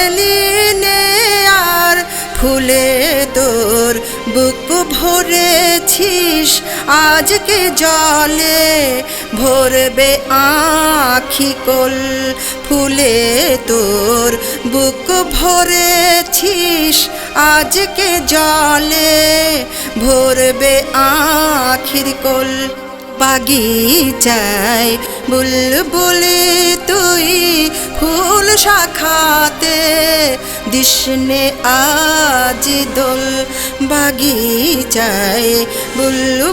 এলি নে আর ফুলে তোর বুক ভরেছিস, আজকে জলে ভরবে আঁখি কোল। ফুলে তোর বুক ভরেছিস, আজকে জলে ভরবে আঁখির কোল। বাগিচায় বুলবুলি তুই ফুল শাখাতে দিসনে আজ দোল। বাগিচায় বুলবুলি